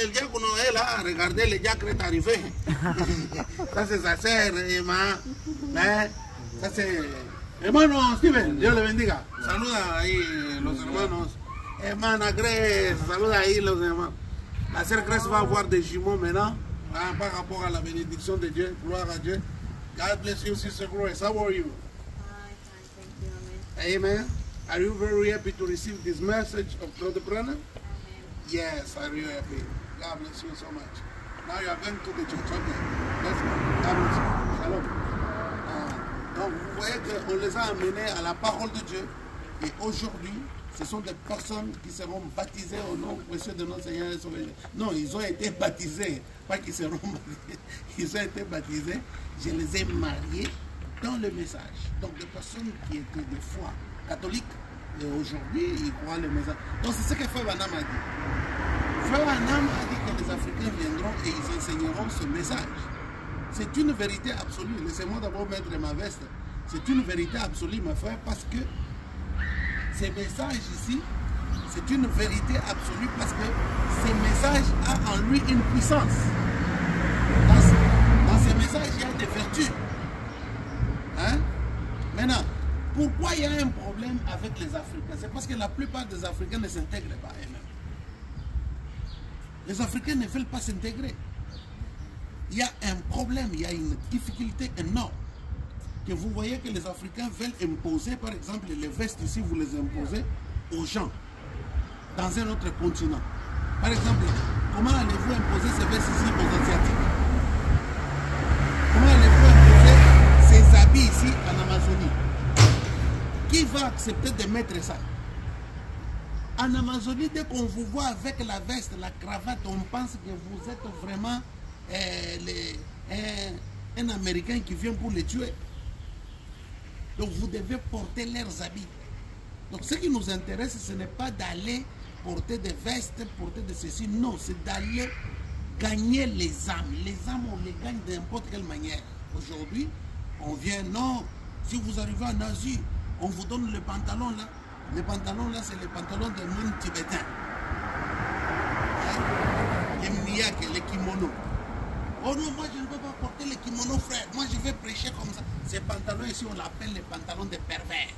le diacre est là, regardez, le diacre est arrivé. Ça, c'est sa sœur, Emma. Hein? Ça, c'est... Hermano Steven, Dios le bendiga. Saluda ahí los hermanos. Hermana Grace, saluda ahí los hermanos. La sœur Grace va avoir des jumeaux maintenant, hein, par rapport à la bénédiction de Dieu. Gloire à Dieu. God bless you, Sister Grace. How are you? Hi, thank you, Amen. Are you very happy to receive this message of Brother Branham? Amen. Yes, I'm really happy. God bless you so much. Now you are going to the church. Okay. Let's go. God bless you. Shalom. Donc vous voyez qu'on les a amenés à la parole de Dieu. Et aujourd'hui, ce sont des personnes qui seront baptisées au nom précieux de notre Seigneur et Sauveur. Non, ils ont été baptisés. Pas qu'ils seront baptisés. Ils ont été baptisés. Je les ai mariés dans le message. Donc des personnes qui étaient des foi catholiques. Et aujourd'hui, ils croient le message. Donc c'est ce que Frère Branham a dit. Frère Branham a dit que les Africains viendront et ils enseigneront ce message. C'est une vérité absolue. Laissez-moi d'abord mettre ma veste. C'est une vérité absolue, mes frères, parce que ces messages ici, c'est une vérité absolue parce que ces messages ont en lui une puissance. Dans ces messages, il y a des vertus. Hein? Maintenant, pourquoi il y a un problème avec les Africains? C'est parce que la plupart des Africains ne s'intègrent pas eux-mêmes. Les Africains ne veulent pas s'intégrer. Il y a un problème, il y a une difficulté énorme. Que vous voyez que les Africains veulent imposer, par exemple, les vestes ici, vous les imposez aux gens dans un autre continent. Par exemple, comment allez-vous imposer ces vestes ici aux Asiatiques? Comment allez-vous imposer ces habits ici en Amazonie? Qui va accepter de mettre ça? En Amazonie, dès qu'on vous voit avec la veste, la cravate, on pense que vous êtes vraiment un Américain qui vient pour les tuer. Donc vous devez porter leurs habits. Donc ce qui nous intéresse, ce n'est pas d'aller porter des vestes, porter de ceci. Non, c'est d'aller gagner les âmes. Les âmes, on les gagne de n'importe quelle manière. Aujourd'hui, on vient, non, si vous arrivez en Asie, on vous donne le pantalon là. Le pantalon là, c'est le pantalon des moines tibétains. Hein? Les miyake, les kimonos. Oh non, moi je ne peux pas porter les kimonos, frère. Moi je vais prêcher comme ça. Ces pantalons ici, on l'appelle les pantalons des pervers.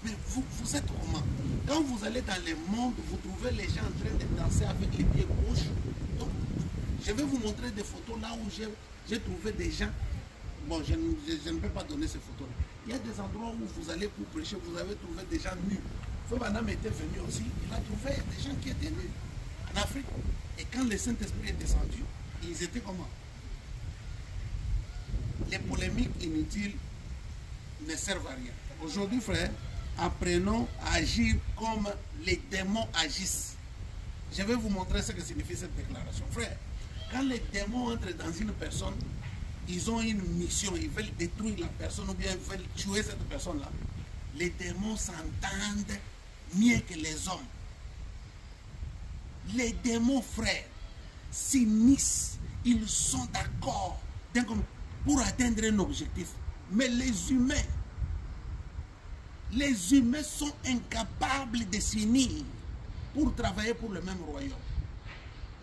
Mais vous êtes comment? Quand vous allez dans le monde, vous trouvez les gens en train de danser avec les pieds gauches. Donc, je vais vous montrer des photos là où j'ai trouvé des gens. Bon, je ne peux pas donner ces photos-là. Il y a des endroits où vous allez pour prêcher, vous avez trouvé des gens nus. Frère Branham était venu aussi, il a trouvé des gens qui étaient nus en Afrique. Et quand le Saint-Esprit est descendu, ils étaient comment? Les polémiques inutiles ne servent à rien. Aujourd'hui, frère, apprenons à agir comme les démons agissent. Je vais vous montrer ce que signifie cette déclaration. Frère, quand les démons entrent dans une personne, ils ont une mission, ils veulent détruire la personne ou bien ils veulent tuer cette personne-là. Les démons s'entendent mieux que les hommes. Les démons, frères, s'unissent, ils sont d'accord pour atteindre un objectif. Mais les humains sont incapables de s'unir pour travailler pour le même royaume.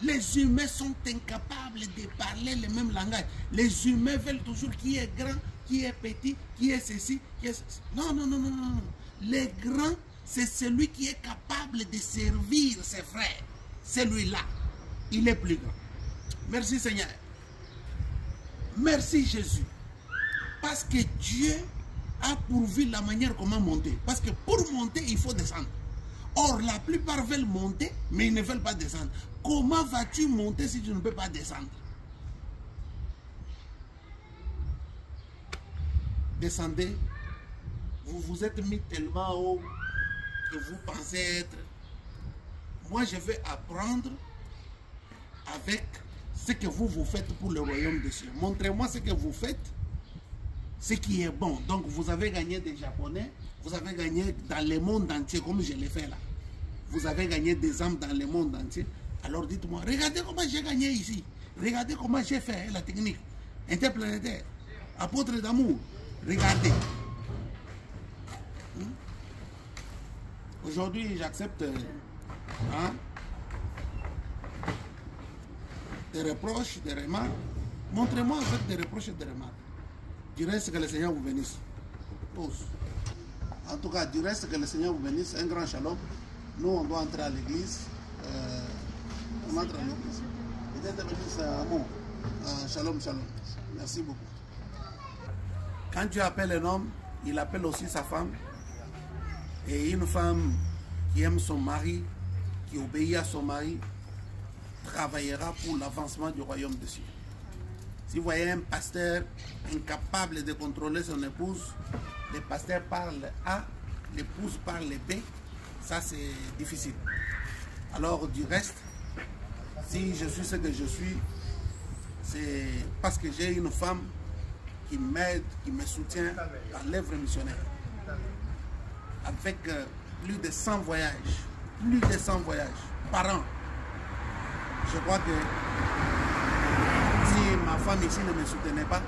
Les humains sont incapables de parler le même langage. Les humains veulent toujours qui est grand, qui est petit, qui est ceci, qui est ceci. Non, non, non, non, non. Le grand, c'est celui qui est capable de servir ses frères. Celui-là, il est plus grand. Merci Seigneur. Merci Jésus. Parce que Dieu a pourvu la manière comment monter. Parce que pour monter, il faut descendre. Or, la plupart veulent monter, mais ils ne veulent pas descendre. Comment vas-tu monter si tu ne peux pas descendre? Descendez. Vous vous êtes mis tellement haut que vous pensez être. Moi, je vais apprendre avec ce que vous faites pour le royaume des cieux. Montrez-moi ce que vous faites, ce qui est bon. Donc, vous avez gagné des Japonais, vous avez gagné dans le monde entier, comme je l'ai fait là. Vous avez gagné des âmes dans le monde entier. Alors, dites-moi, regardez comment j'ai gagné ici. Regardez comment j'ai fait la technique. Interplanétaire, apôtre d'amour. Regardez. Aujourd'hui, j'accepte... Hein? des reproches, des remarques, montrez-moi avec des reproches et des remarques. Du reste, que le Seigneur vous bénisse. Tous. En tout cas, du reste, que le Seigneur vous bénisse. Un grand shalom. Nous, on doit entrer à l'église. On entre à l'église. Peut-être bénisse à mon. Shalom, shalom. Merci beaucoup. Quand Dieu appelle un homme, il appelle aussi sa femme. Et une femme qui aime son mari, qui obéit à son mari, travaillera pour l'avancement du royaume des cieux. Si vous voyez un pasteur incapable de contrôler son épouse, le pasteur parle A, l'épouse parle B, ça c'est difficile. Alors du reste, si je suis ce que je suis, c'est parce que j'ai une femme qui m'aide, qui me soutient dans l'œuvre missionnaire. Avec plus de 100 voyages par an. Je crois que si ma femme ici ne me soutenait pas,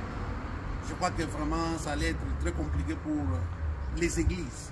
je crois que vraiment ça allait être très compliqué pour les églises.